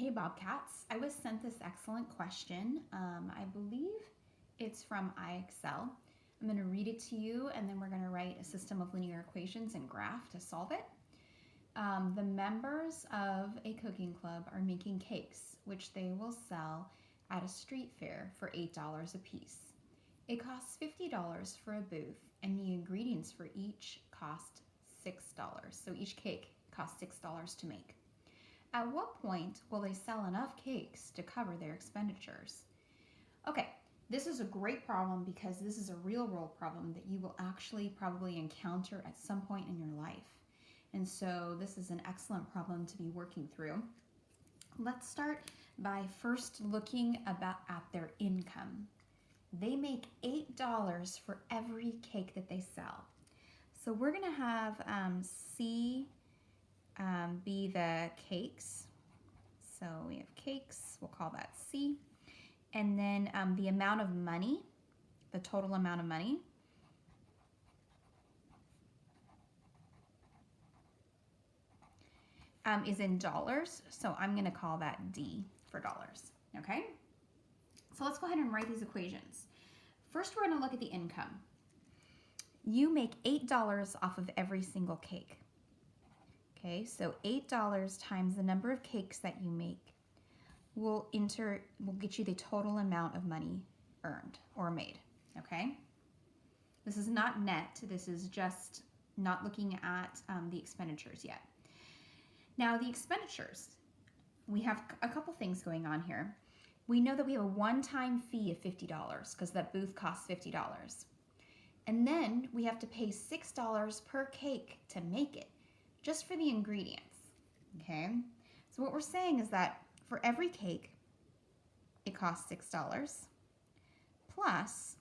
Hey Bobcats, I was sent this excellent question. I believe it's from iExcel. I'm going to read it to you and then we're going to write a system of linear equations and graph to solve it. The members of a cooking club are making cakes, which they will sell at a street fair for $8 a piece. It costs $50 for a booth and the ingredients for each cost $6. So each cake costs $6 to make. At what point will they sell enough cakes to cover their expenditures? Okay, this is a great problem because this is a real world problem that you will actually probably encounter at some point in your life. And so this is an excellent problem to be working through. Let's start by first looking at their income. They make $8 for every cake that they sell. So we're gonna have C be the cakes. So we have cakes, we'll call that C. And then the amount of money, the total amount of money, is in dollars. So I'm gonna call that D for dollars, okay? So let's go ahead and write these equations. First, we're gonna look at the income. You make $8 off of every single cake. Okay, so $8 times the number of cakes that you make will get you the total amount of money earned or made, okay? This is not net, this is just not looking at the expenditures yet. Now the expenditures, we have a couple things going on here. We know that we have a one-time fee of $50 because that booth costs $50. And then we have to pay $6 per cake to make it, just for the ingredients, okay? So what we're saying is that for every cake, it costs $6, plus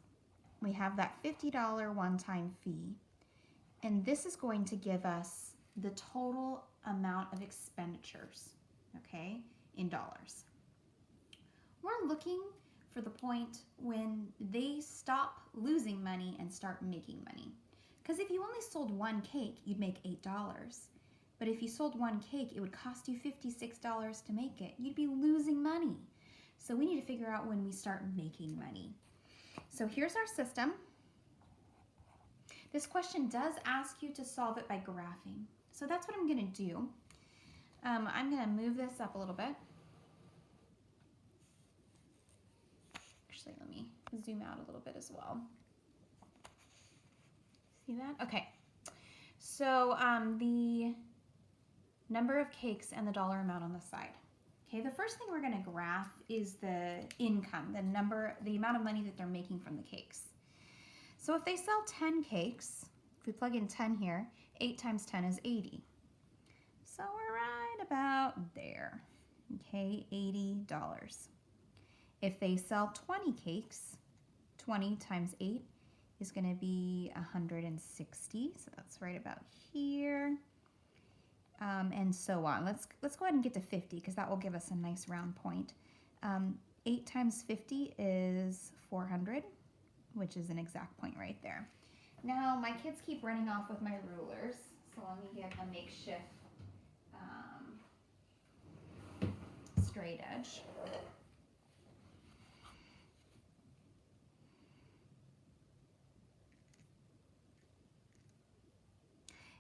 we have that $50 one-time fee, and this is going to give us the total amount of expenditures, okay, in dollars. We're looking for the point when they stop losing money and start making money. Because if you only sold one cake, you'd make $8. But if you sold one cake, it would cost you $56 to make it. You'd be losing money. So we need to figure out when we start making money. So here's our system. This question does ask you to solve it by graphing. So that's what I'm gonna do. I'm gonna move this up a little bit. Actually, let me zoom out a little bit as well. See that? Okay. So the number of cakes and the dollar amount on the side. Okay, the first thing we're going to graph is the income, the amount of money that they're making from the cakes. So if they sell 10 cakes, if we plug in 10 here, 8 times 10 is 80. So we're right about there. Okay, $80. If they sell 20 cakes, 20 times 8 is going to be 160, so that's right about here, and so on. Let's go ahead and get to 50 because that will give us a nice round point. 8 times 50 is 400, which is an exact point right there. Now my kids keep running off with my rulers, so let me get a makeshift straight edge.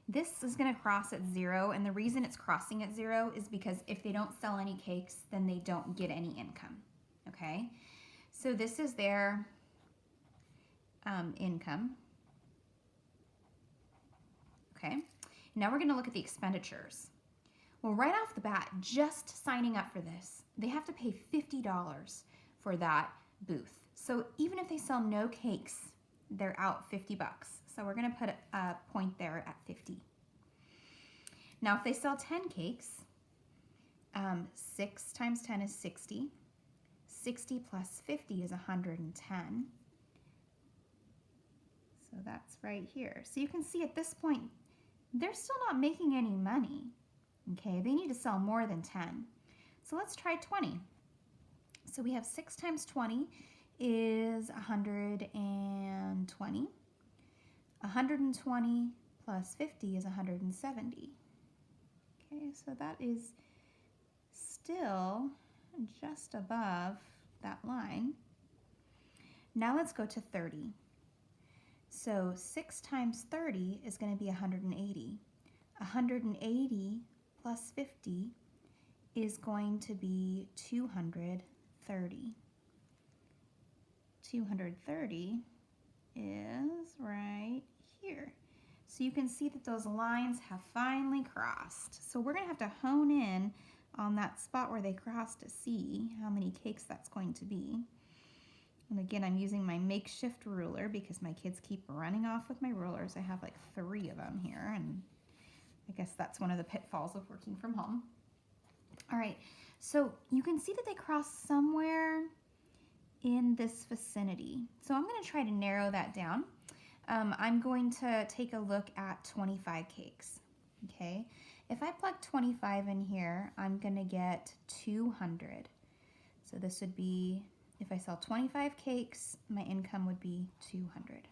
This is going to cross at 0, and the reason it's crossing at 0 is because if they don't sell any cakes, then they don't get any income, okay? So this is their income, okay? Now we're going to look at the expenditures. Well, right off the bat, just signing up for this, they have to pay $50 for that booth. So even if they sell no cakes, they're out 50 bucks. So we're going to put a point there at 50. Now, if they sell 10 cakes, 6 times 10 is 60. 60 plus 50 is 110. So that's right here. So you can see at this point, they're still not making any money. Okay, they need to sell more than 10. So let's try 20. So we have 6 times 20 is 120. 120 plus 50 is 170. Okay, so that is still just above that line. Now let's go to 30. So 6 times 30 is going to be 180. 180 plus 50 is going to be 230. 230 is right here. So you can see that those lines have finally crossed. So we're going to have to hone in on that spot where they cross to see how many cakes that's going to be. And again, I'm using my makeshift ruler because my kids keep running off with my rulers. I have like 3 of them here, and I guess that's one of the pitfalls of working from home. All right, so you can see that they cross somewhere in this vicinity. So I'm going to try to narrow that down. I'm going to take a look at 25 cakes, okay? If I plug 25 in here, I'm going to get 200. So this would be, if I sell 25 cakes, my income would be 200.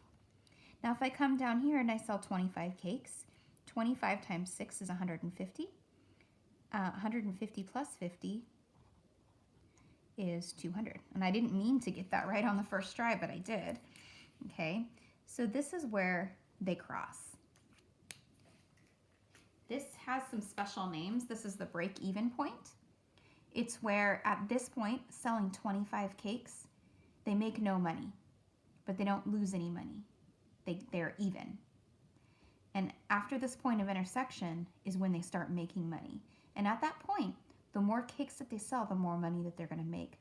Now if I come down here and I sell 25 cakes, 25 times 6 is 150. 150 plus 50 is 200. And I didn't mean to get that right on the first try, but I did. Okay, so this is where they cross. This has some special names. This is the break-even point. It's where at this point, selling 25 cakes, they make no money, but they don't lose any money. They're even. And after this point of intersection is when they start making money. And at that point, the more cakes that they sell, the more money that they're going to make.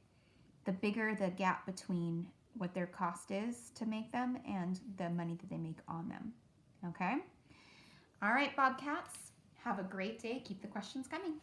The bigger the gap between what their cost is to make them and the money that they make on them. Okay? All right, Bobcats, have a great day. Keep the questions coming.